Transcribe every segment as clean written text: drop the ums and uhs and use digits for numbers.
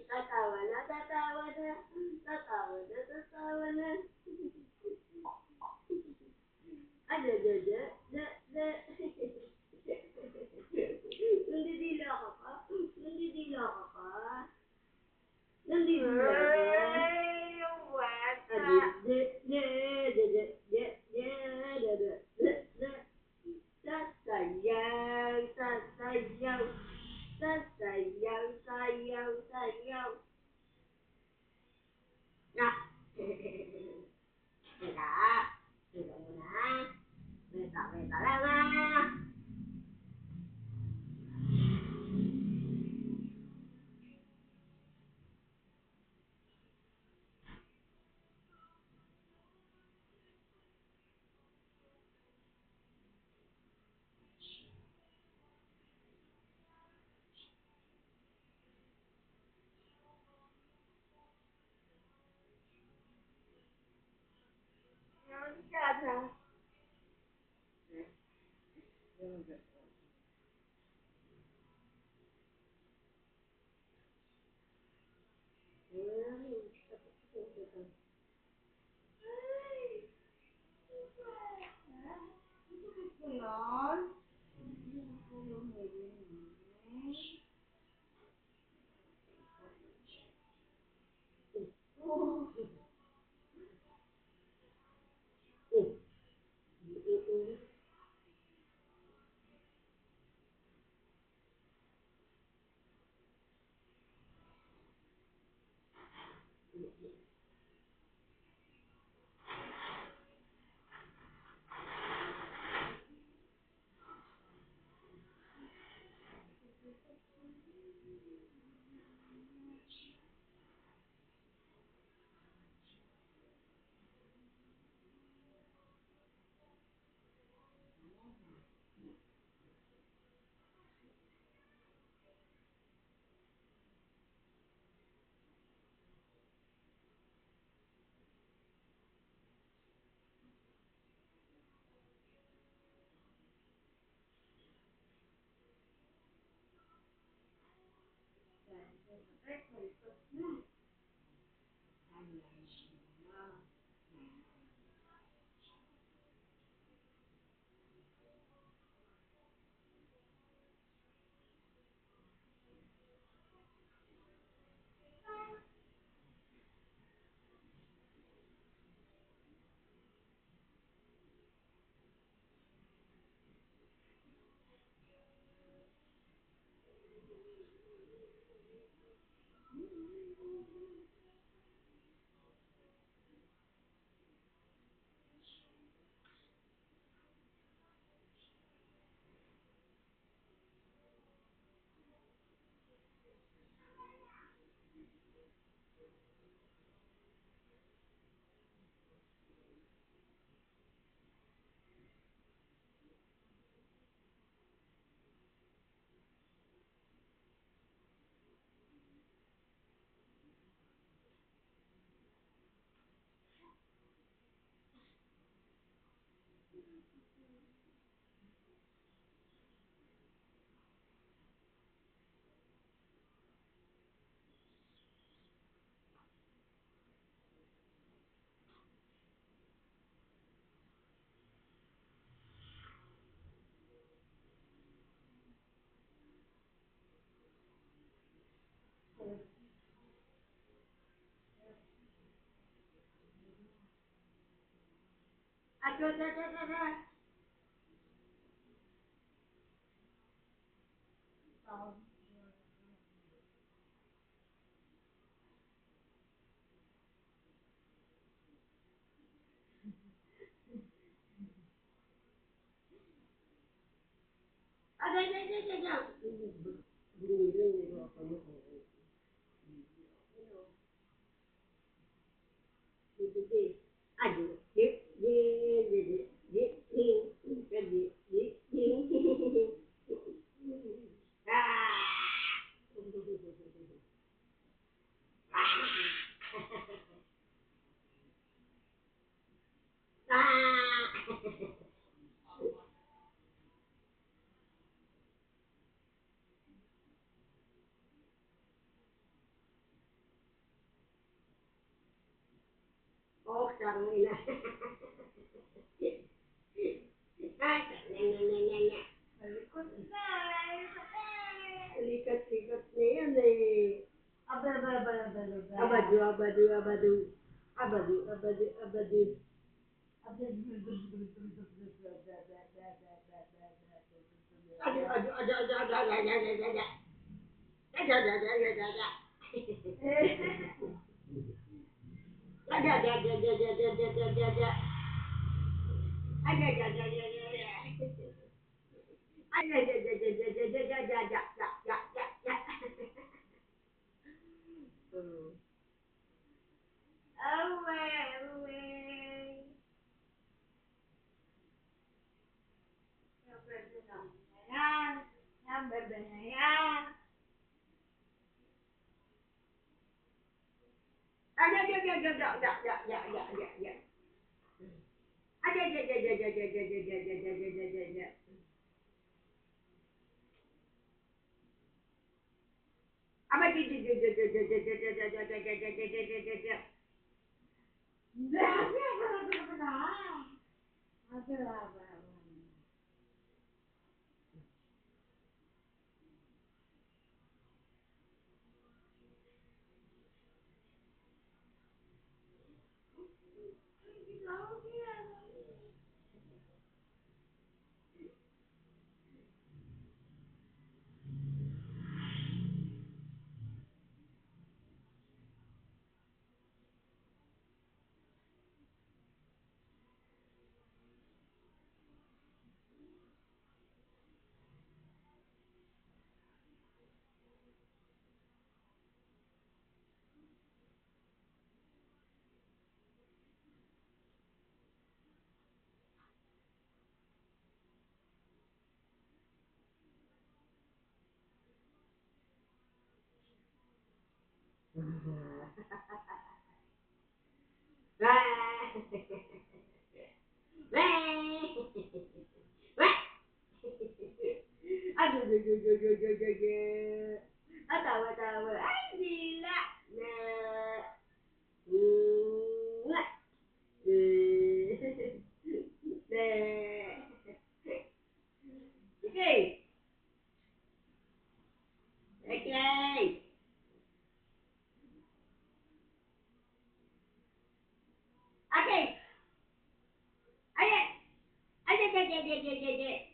Tatawa na, tatawa na, tatawa na, tatawa na. Nandidila ka pa? Nandidila ka pa? Nandidila ka pa? Ay, yung bata. Sasayaw, sasayaw, sasayaw, sayaw, sayaw. Ah! Teka, teka muna. Wait lang ah. Meron ka na. Ay, ganon. cong ina. Ay, nya. Malikot na. Likat-likat na yan eh. Aba. Abadu, abadu, abadu. Abadu, abadu, abadu. Adu, adu, adu, adu, adu, adu, adu, adu, adu. Adu, adu, adu, adu, adu, adu. Adu, adu, adu, adu, adu, adu, adu, adu, adu. Adu, adu, adu, adu, adu, adu. Adu, adu, adu, adu, adu, adu, adu, adu, adu, adu, adu. Away. Yang bebe na yan. Yang bebe na yan. Adu, adu, adu, adu, adu, adu, adu, adu, adu, adu. Adu, adu, adu, adu, adu, adu, adu, adu, adu, adu, adu, adu. Abadu, adu, adu, adu, adu, adu, adu, adu, adu, adu, adu, adu, adu, adu, adu. Aduh, aduh, aduh, aduh, aduh, aduh, aduh. Tawa, tawa. Ay, gila. Nah. Mwah. Nah. Okay. Okay. Okay. Ayo. Ayo, ayo, ayo, ayo, ayo, ayo.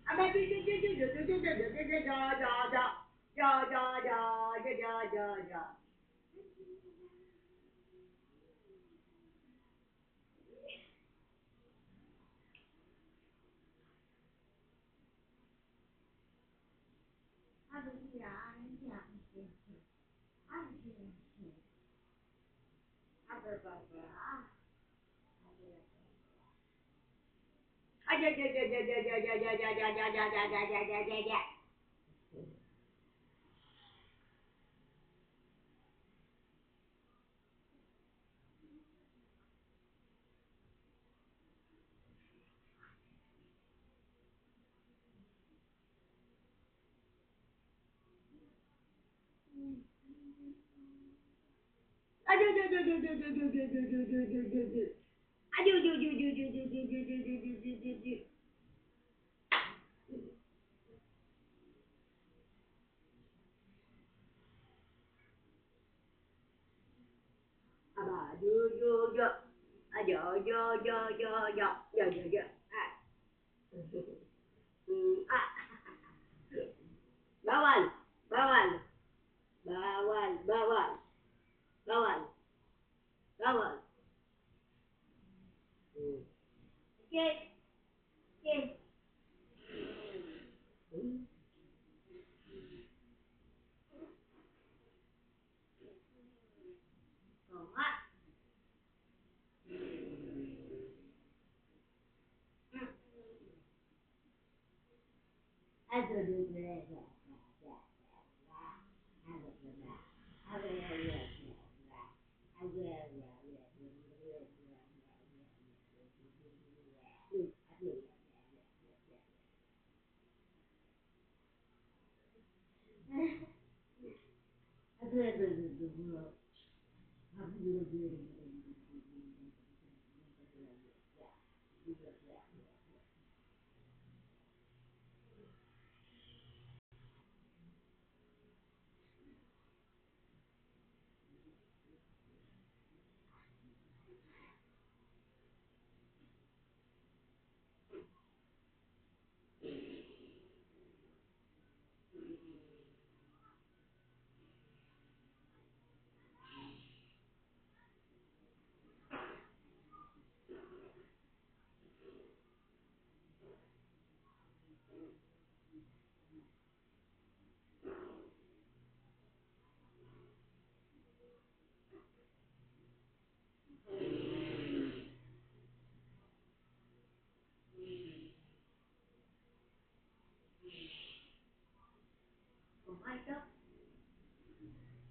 Ama ju ju ju ju ju ju ju ju ju ju ja ja ja ja ja ja ja ja ja ja. Aja ja ja ja ja ja ja ja ja ja ja ja ja ja ja ja ja. Aja ja ja ja ja ja ja ja ja ja ja ja ja ja. Aja ju ju ju ju ju ju ju ju ju ju ju ju. Aba ju ju ju. Aja ja ja ja ja ja ja ja. Ah. Ah. Bawal, bawal, bawal, bawal, bawal, bawal. Okay, okay. Mak. Aduh, aduh, aduh, Kumain ka?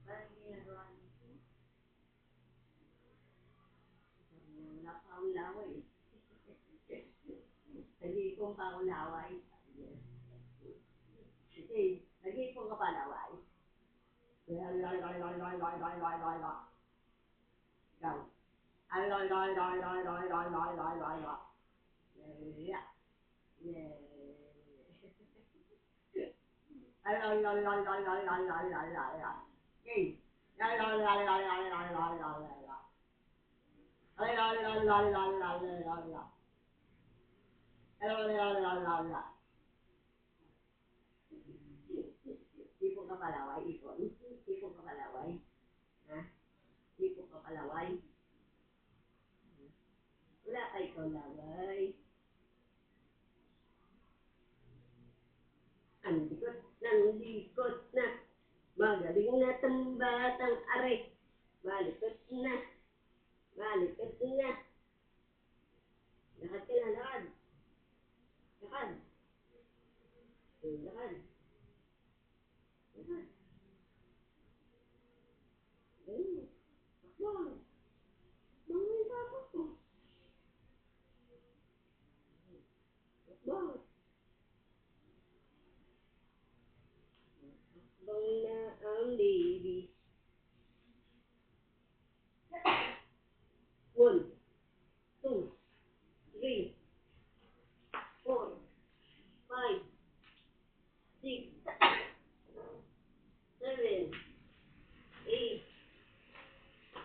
Parang ginagawa niyo. Wala pa akong laway. Nag-iipon pa akong laway. Nag-iipon ka pa laway. Ikaw. Yeah. Ipon ka palaway, ipon. Ipon ka palaway. Ha? Ipon ka palaway. Wala pa ikaw laway. Ang likot na. Magaling na tong batang are. Malikot na. Malikot na. Lakad ka na, lakad. Lakad. Lakad. Lakad. Ayun. Takbo. Takbo yung tapos ko. Takbo. Takbong na ang baby. 1, 2, 3, 4, 5, 6, 7, 8,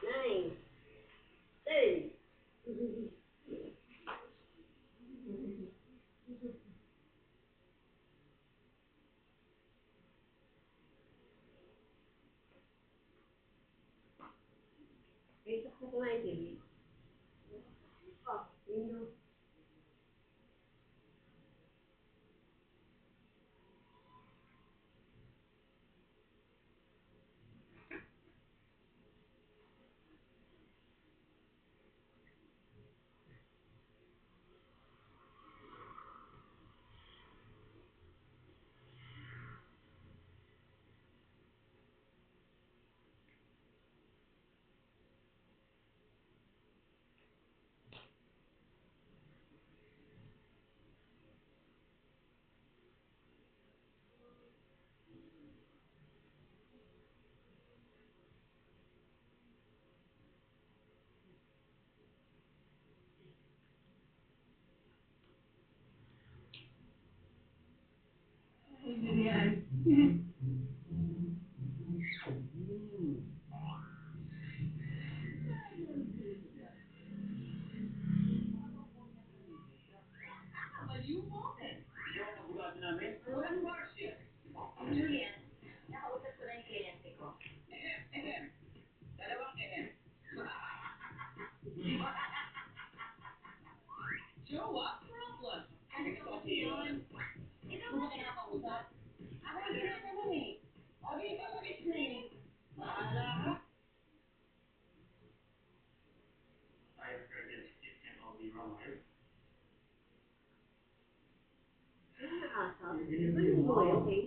9, 10. Ito ko kumain sila. Oh, yun. Julian, nakausap ko na yung kliyente ko. So what problem? Ano kasi yun? Ikaw ba kinakausap? Ako yung tinatanong eh. Okay, ikaw mag-explain. Bahala ka. Ano nakasap? Ano yung boy, okay?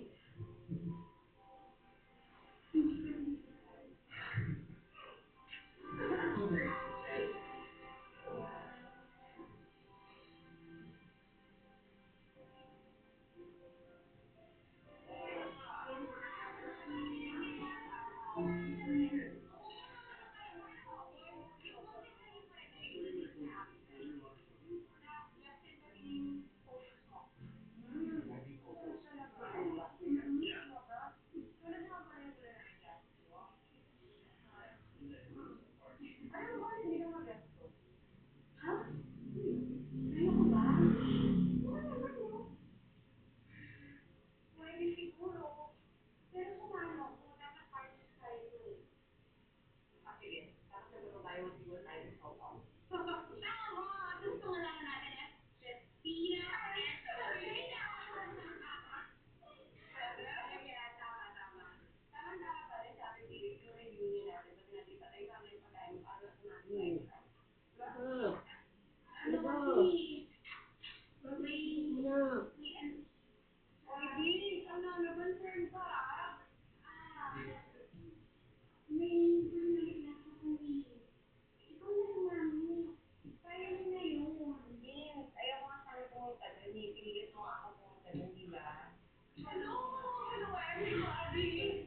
pinipilit mo ako kung ganun, di ba? Hello! Hello, everybody!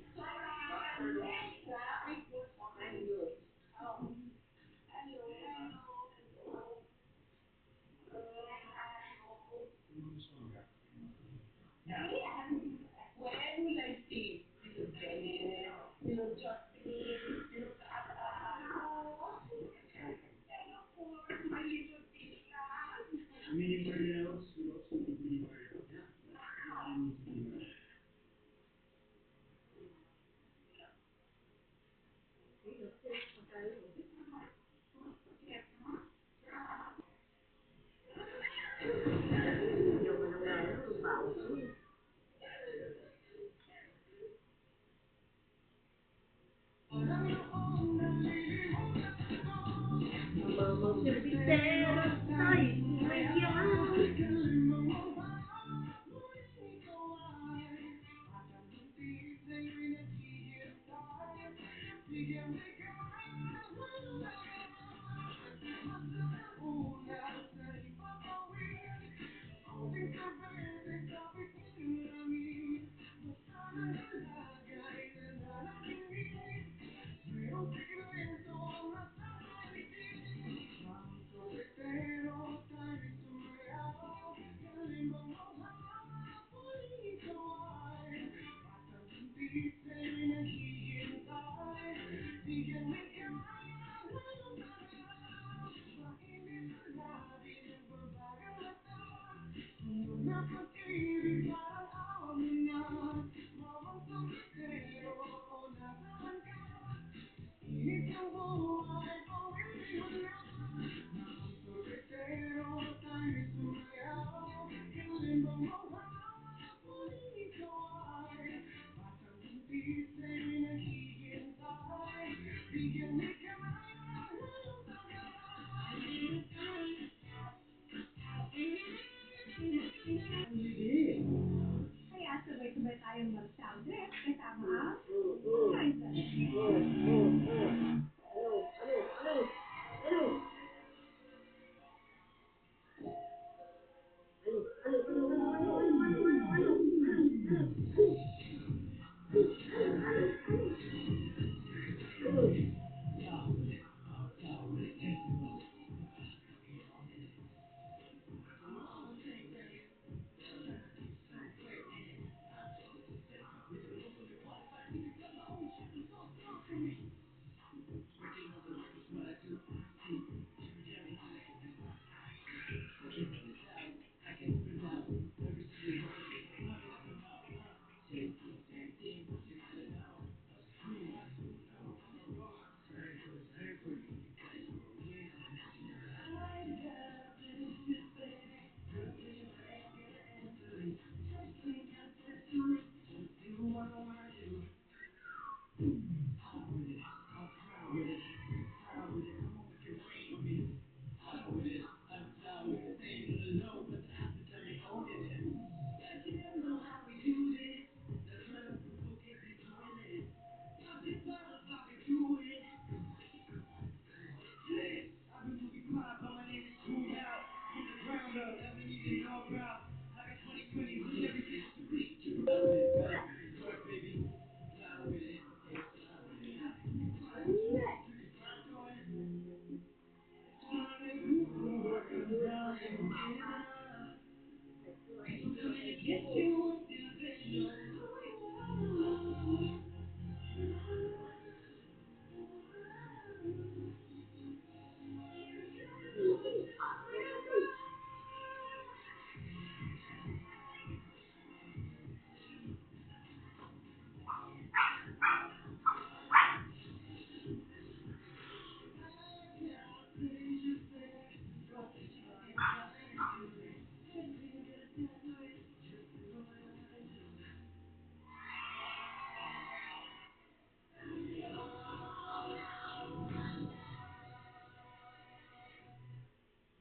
I'm good. Oh, hello, hello. When will I see Sino Janet, Sino Justin, Sino Tata? And of course, my little Tita. Anybody else who loves to be anybody else? Hindi mo nang gano'n, bawas mo. Ang mga sirbitero tayo sumayaw. Kaya sabay-sabay tayong mag-soundtrip kasama ang Liza.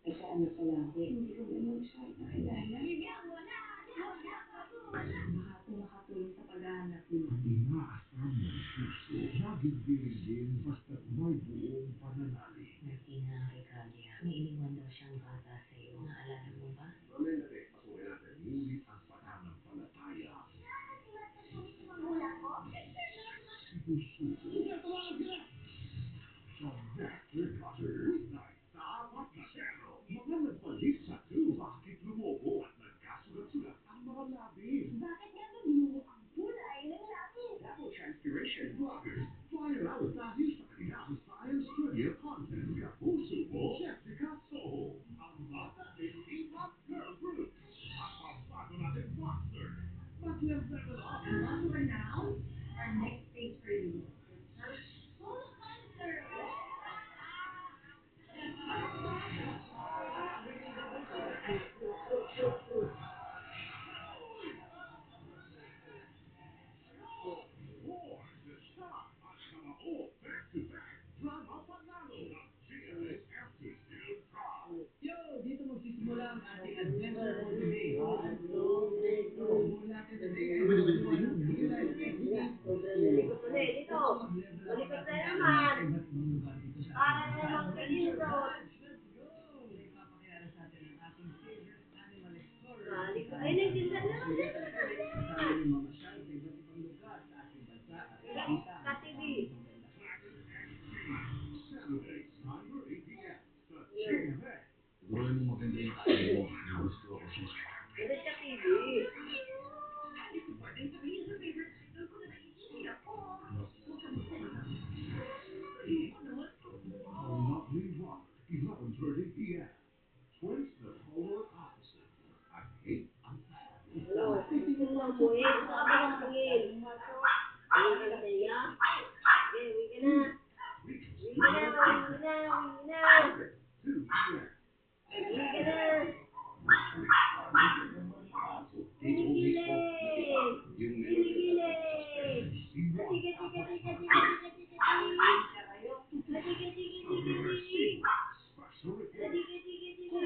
Nagkaanak ka lagi. Hindi ko naman siya nakilala. Baka po makatulong sa paghahanap mo. Ang inaasam ng puso, laging dilim basta't may buong pananalig. Naging nga kay Claudia. May iniwan daw siyang bata sa'yo. Naalala mo ba? Mamaya na rin, level up. And want to announce our next phase for you. Your first solo concert. Boy, the star at mga back-to-back drama panalo ng GMA After School Prom. Yo, dito magsisimula ang ating adventure for today. Goal natin today ay makakuha ng real-life experience. Malikot ulit, dito. Malikot na naman. Iba't ibang lugar dito sa Para na namang pinindot. Let's go! Ipapakilala sa atin ang ating favorite animal explorer. Malikot. Ay, nagsindan naman. Kasama yung mamasyal sa iba't ibang lugar sa ating bansa at makita ang Katibi. Saturdays, 9:30 p.m. sa GMA. Siguro mo maganda yung tayo mo. Gusto ako siya. Ulit ka TV. On Lovely Water, 11:30 p.m. Twins the polar opposite. I hate Oo, mamuhin. Saan ka mamuhin? Ayun ka na kaya? Okay, uwi ka na. Uwi ka na, uwi na, uwi na. 2 p.m. Uwi ka na. Kilikili. Kilikili. Tika, tika, tika, tika, tika, tika, tika. Tika, tika, tika, tika. Special Tika, tika, tika, tika.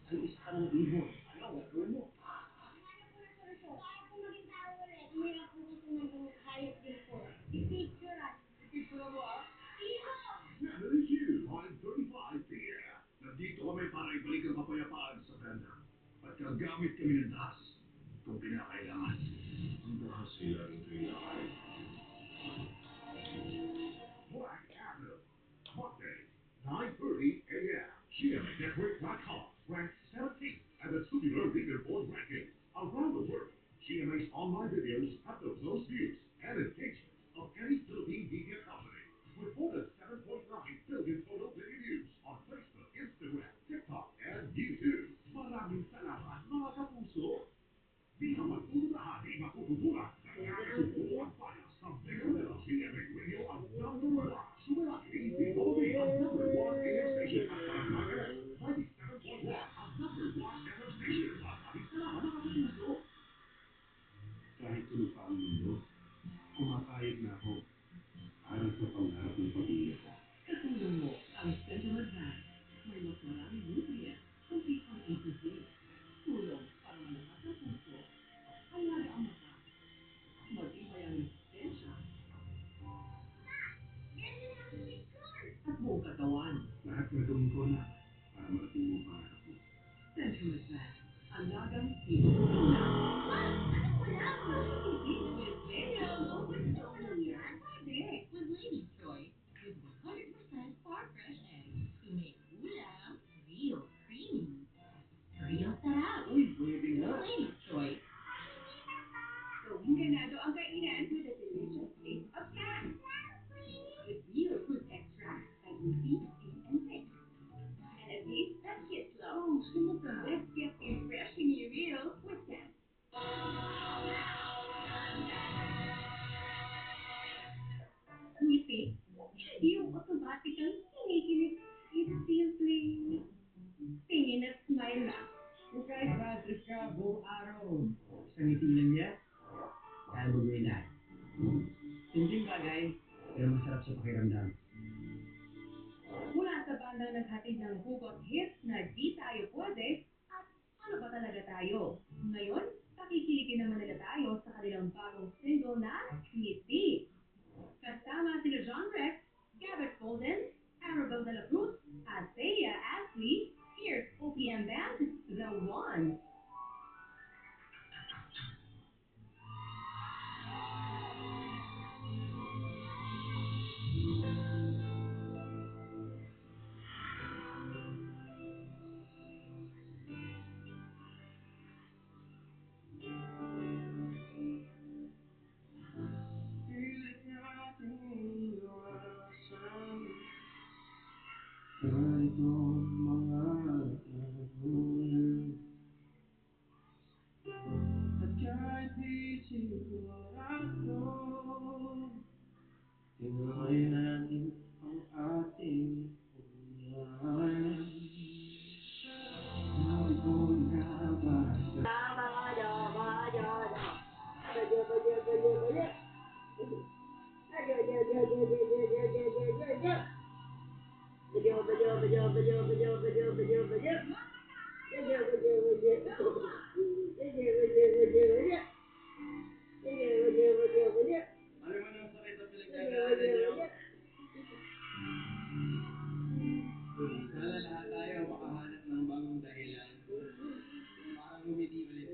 Ay, isa ka ng ibon. Ano, gagawin mo? Picture mo ah. Saturday Hughes, 5:35 p.m. Nandito kami para ibalik ang kapayapaan sa Vietnam. At gagamit kami ng dahas kung kinakailangan. Ang dahas ay laging kailangan. Black Adam, Monday, 9:30 a.m. GMAnetwork.com ranked 17th at the Tubular Leaderboard rankings around the world. GMA's online videos have the most views and engagement of any Philippine media company, with more than 7.9 billion total video views on Facebook, Instagram, TikTok, and YouTube. Maraming salamat, mga kapuso! Di ka magtutulahati, matutulungan dahil nakasuko ang bias ng Mega Manila GMA Radio ang #1. Sumalaki, DWB ang #1 AM station at Paranaque 97.1 ang #1 FM station. Maraming salamat, mga kapuso! Kahit tulog pa ang mundo, kumakayod na ako para sa pangarap ng pamilya ko. Katulong mo ang Central Advance. May mas maraming nutrients, complete ang A to Z. Tulong para malakas ang puso, alaga ang mata, matibay ang resistensya, at buong katawan. Lahat gagawin ko na para marating mo ang pangarap mo. Central Advance. Alagang pinupuna. With Vero. Pwede. With Lady's Choice. With 100% farm fresh eggs. To make ulam real creamy. Real sarap. Uy, pwede nga. Lady's Choice. Gawing ganado ang kainan with a delicious taste of cat. With real fruit extract that will feed and thick. And a taste that kids love. Oh, sumuka. Let's get refreshingly real with cat. Ngiti. Yung automatically kinikilig. It's simply tingin at smile lang. Kung kahit bad trip ka buong araw, isang ngiti lang niya, kaya mo gawin lahat. Simpleng bagay, pero masarap sa pakiramdam. Mula sa bandang naghatid ng hugot hits na di tayo pwede at ano ba talaga tayo? Ngayon, pakikilikin naman nila tayo sa kanilang bagong single na Ngiti. Kasama sila John Rex, Gabet Golden, Arabel de la Cruz, at Thea Ashley. Here's OPM Band, The One. Kahit ang mga tagulan Alam mo nang sakit ang pinagdadaanan niyo? Sana lahat tayo makahanap ng bagong dahilan para ngumiti ulit.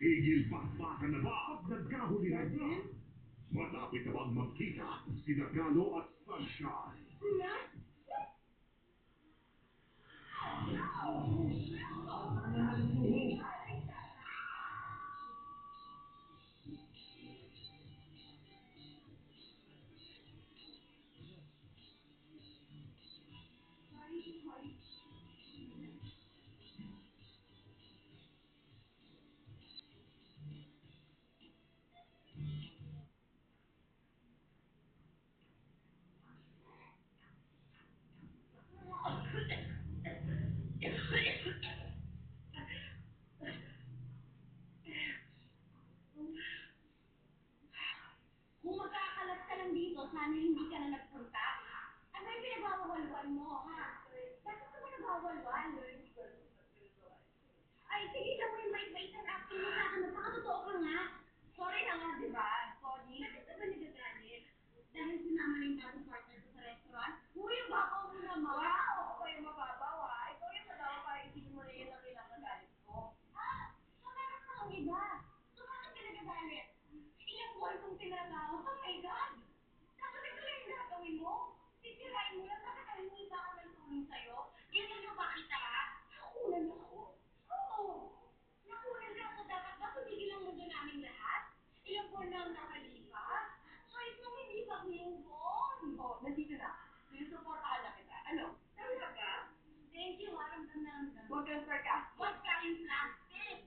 Tigil bakbakan na ba at nagkahulihan na? Malapit na bang magkita sina Galo at Sunshine? Kung magkakalat ka lang dito, sana hindi ka na nagpunta. Ano yung pinagwawalwal mo, ha? Bakit ka mo nagwawalwal? Ay, sige lang mo yung bait-bait ng acting mo sa akin. Magpakatotoo ka nga. Sorry na nga, di ba? Sorry. Bakit ka ba nagagalit? Dahil sinama na yung bagong partner ko sa restaurant? Uy, yung babaw mo naman. Wow! Ako pa yung mababaw, ha? Ikaw yung madawa para isipin mo na yun ang kinakagalit ko. Ah! Madalas na ang iba. So, bakit ka nagagalit? Ilang buwan kong tinatawag. Oh my God! Tapos ito lang yung gagawin mo? Sisirain mo lang. Bakit ang hindi ba ako nagtulong sa'yo? Ganyan yung bakita, ha? Nakunan ako. Oo. Nakunan ka ako. Dapat ba tumigilan mo doon namin lahat? Ilang buwan na ang nakalipas? Kahit nung hindi pa move on. Oh, nandito na. Sinusuportahan na kita. Ano? Talaga? Thank you, ha? Ramdam na ramdam. Huwag kang sarcastic. Huwag ka rin plastic.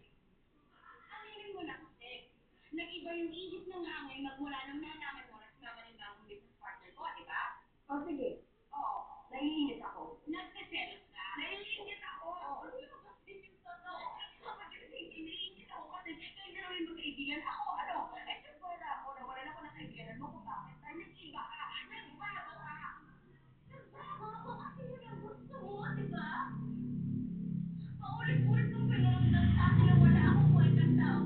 Aminin mo na kasi. Nag-iba yung ihip ng hangin magmula nung nalaman mo na sinama ng bagong business partner ko, di ba? O sige. Oo. Naiinit ako. Nagsiselos ka? Naiinit ako. Ano yung kasi yung totoo? Kapag kasi naiinit ako kasi hindi naman yung magkaibigan ako. Ano? Eh, just wala ako. Nawalan ako ng kaibiganan mo kung bakit. Dahil nag-iba ka. Nagbago ka. Nagbago ako kasi yun ang gusto mo, di ba? Paulit-ulit mong pinaramdam sa akin na wala akong kwentang tao.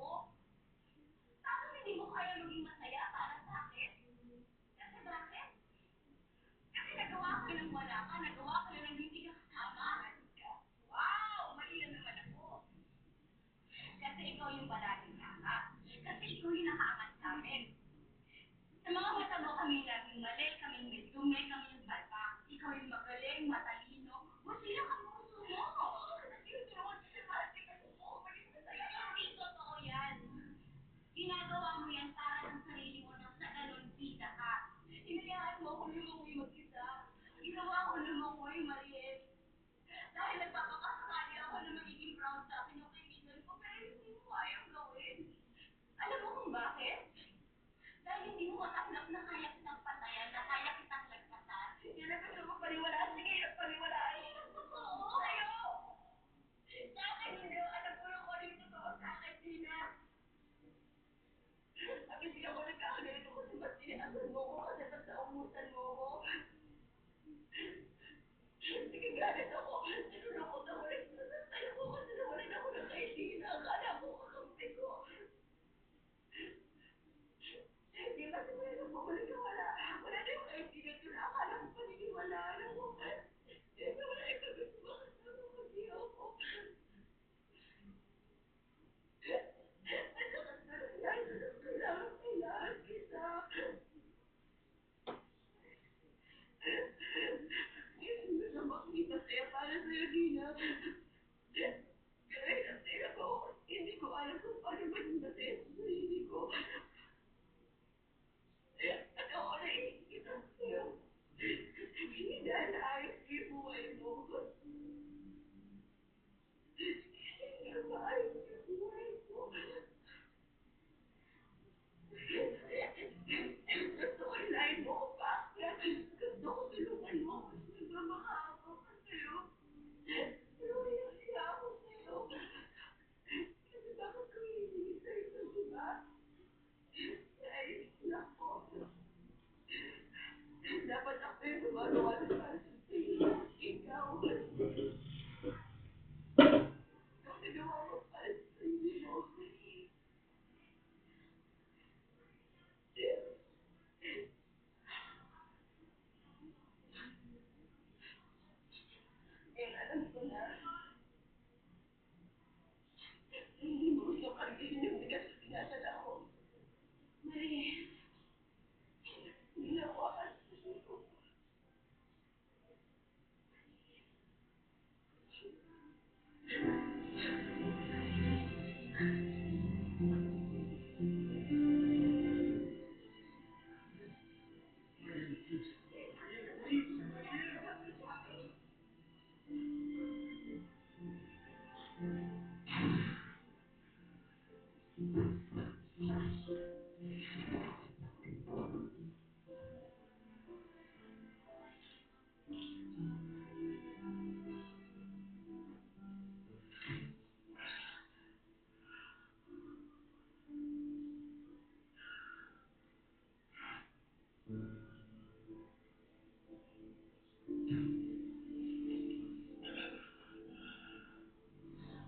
ako. Tapos hindi mo kaya maging masaya para sa akin? Kasi bakit? Kasi nagawa ko ng wala ka, nagawa ko ng hindi ka kasama. Wow! Mali na naman ako. Kasi ikaw yung palaging tama. Kasi ikaw yung nakaangat sa amin. Sa mga mata mo kami naging mali, kaming may dumi, kaming palpak. Ikaw yung magaling, matalino. Masaya kang puso mo. Kasi tinutulungan kita sa mga tingin mo. Maging masaya. Hindi totoo yan. Ginagawa mo yan para sa sarili mo na sa ganun bida ka. Hinayaan mo ako lumangoy mag-isa. Ginawa ko lumangoy maliit. Dahil nagpapakasakali ako na magiging proud sa akin ng kaibigan ko, pero hindi mo kayang gawin. Alam mo kung bakit? Dahil hindi mo matanggap na kaya kitang patayan, na kaya kitang lagpasan. Yan ang gusto mo paniwalaan. Sige, paniwalaan mo ng totoo. Sa'yo! Sa akin, hindi. Alam ko na kung ano yung totoo sa akin, Tina. At hindi ako nagkakaganito kasi mas tinasan mo ko kasi mas naumusan mo ko. Nagagalit ako. Nilulungkot ako. Nagsasasal ako kasi nawalan ako ng kaibigan. Akala ko kakampi ko. Hindi kasi wala na po wala. Wala na yung kaibigan ko na akala ko paniniwalaan ako. Hindi wala yung gusto makasama kasi ako. At saka kailangan kita. Hindi na maging masaya para sa'yo, Dina. Pero hirap ako kasi hindi ko alam kung paano maging masaya sa sarili ko. At ako naiinggit sa'yo. Hindi dahil naayos ko yung buhay mo. Hindi na maayos yung buhay mo. Gusto ko hilahin mo ko pa. Gusto ko tulungan mo ako. Nagmamahal ako sa'yo. Pero hiya ako sa'yo. Kasi bakit ko hihingi sa'yo ng iba? Nainis na ako. Dapat ako yung gumagawa ng para sa sarili mo. Ikaw. Ikaw nagawa mo para sa sarili mo. And alam ko na, hindi mo gusto kargahin yung bigas na dinadala ko. Mali. Ginawa ka sa sarili ko.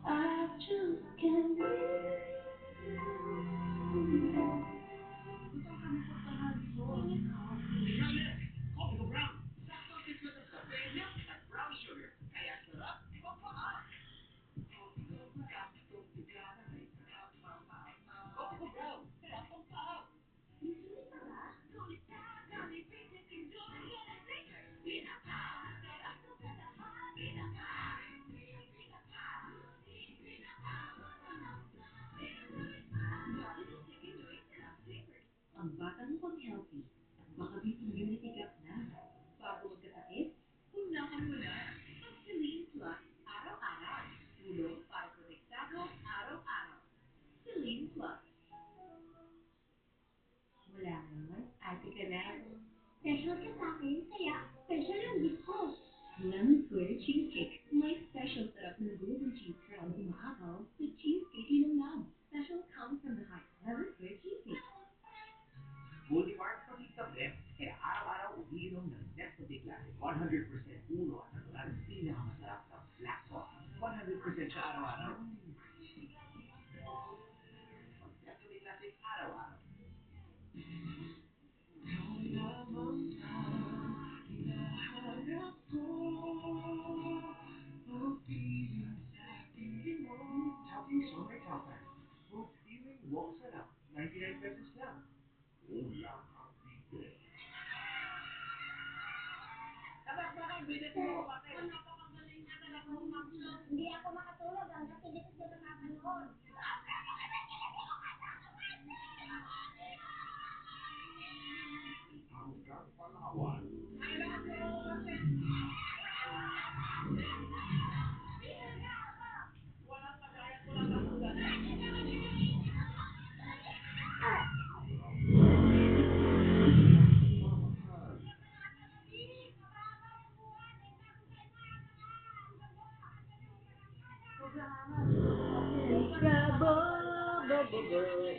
I just can't breathe. Ikaw, Nick! Coffee ko brown. Saktong timpla ng kape, milk at brown sugar. Kaya sarap, pampaam. Coffee ko brown. Sarap pampaam. Ang batang mukhang healthy. Baka immunity gap na. Bago magkasakit, hunahon mo na. Mag-Celine Plus araw-araw. Tulong para protektado araw-araw. Celine Plus. Wala naman. Ate ka na. Special ka sa akin, kaya special ang gift ko. Lemon Square Cheesecake. May special sarap ng golden cheese curl na umaakaw with cheesecake linamnam. Special comes from the heart. Lemon Square Cheesecake. Multimark Protein Tablets. Kaya araw-araw umiinom ng Nescafe Classic. 100% puno at natural. Pinakamasarap sa black coffee. 100% siya araw-araw. natin araw-araw. Chowking is on my chowpan. Food feeling walk sarap. 99 pesos lang. Ulam ang bibig. Hindi ako makatulog hanggang hindi ko sila napanood. Hanggang Palawan. Mamahal. Ikabo, bo, bo, bo.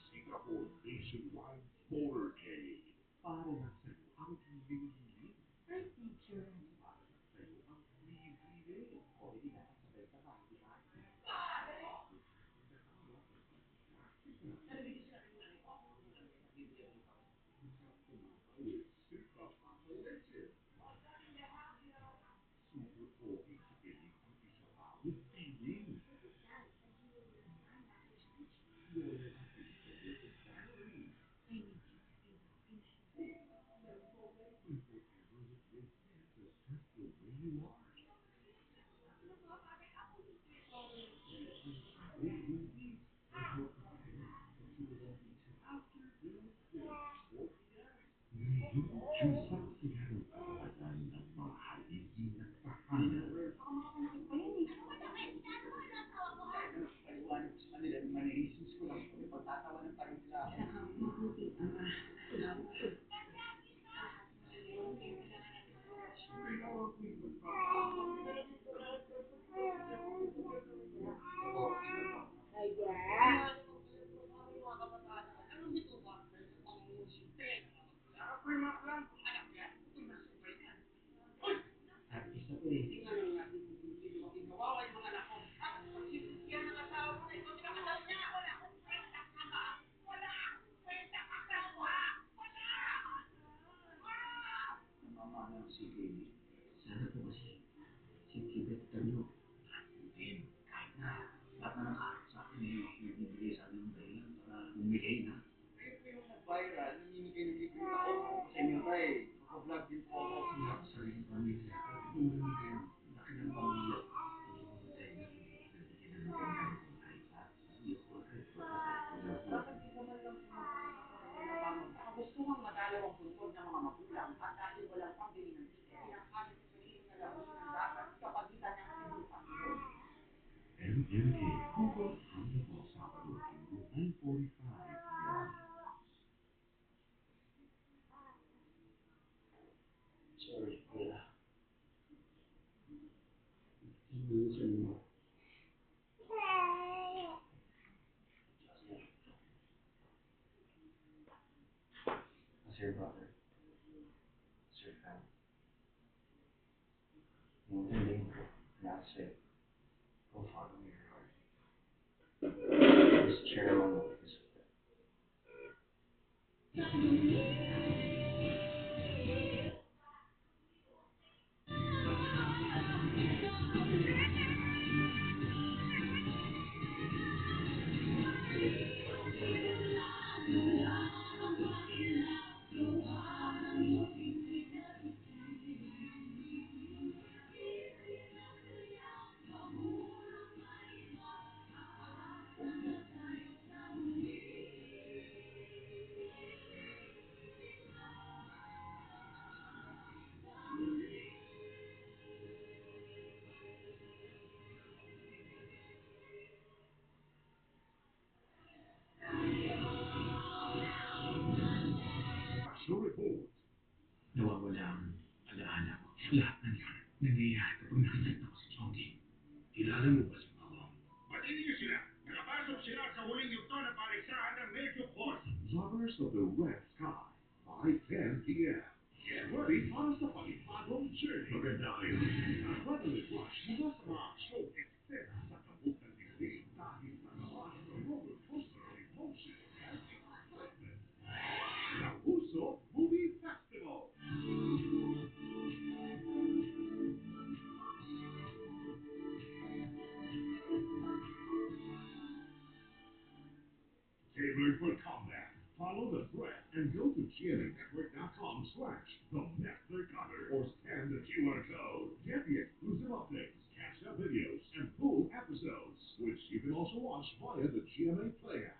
Singapore Nationwide Motorcade. Para lang sa'yo ang hiling-hiling. Ay, teacher. Para lang sa'yo ang free-free. O, hindi na. Sabay ka ba? Hindi ba? Super pogi sa piling ang isa pa with feeling. Saksihan ang karagatan ng mga haligi at tahanan. Paliwanag ko sa kanila ng manirisins ko lang. May pagtatawanan pa rin sila ako. Artista ko eh. Namamana ang si Katie. Sana po kasi si Tibet Tanyo. Din, kahit na lahat na nakaharap sa akin eh, nagbibigay sa akin ng dahilan para bumigay na. Kayo po yung nag-viral, namimigay ng libre ako. Ako sa inyo tayo, vlog din po ako. Wala ko sariling pamilya. Ito mo rin kayo. Laki ng pamilya. Siguro tayo na nagbibigay ng dahilan kung kahit sa hindi ako kahit pa bakit di naman lang gusto kang madalaw ang puntod ng mga magulang at dahil walang pambili ng ticket, pinakalit sa sarili na lang ng dapat kapag kita niya ang sinupan ito. MMK Hugot hanggang po Sabado, 9:45 p.m. Sorry, kuya. Minsan mo. As your brother, as your family. Yung galing ko, lahat sa'yo. Go follow your heart. Just share along with this. Nawawala ang alaala ko. Lahat ng yan, nangyayari kapag nakikita ko si Chongqing. Kilala mo ba si Pabong? Batiin niyo sila. Nakapasok sila sa huling yugto ng paligsahan ng Major Force. Lovers of the Red Sky by 10 p.m. Get ready para sa panibagong journey. Maganda kayo. Adrenaline rush mula sa mga aksyon eksena sa kabuk ng dingding dahil sa laman ng roller coaster of emotion and excitement. Nauso Movie Festival. Tailored for combat. Follow the threat and go to GMAnetwork.com/The Master Cutter or scan the QR code. Get the exclusive updates, catch up videos, and full episodes, which you can also watch via the GMA Play app.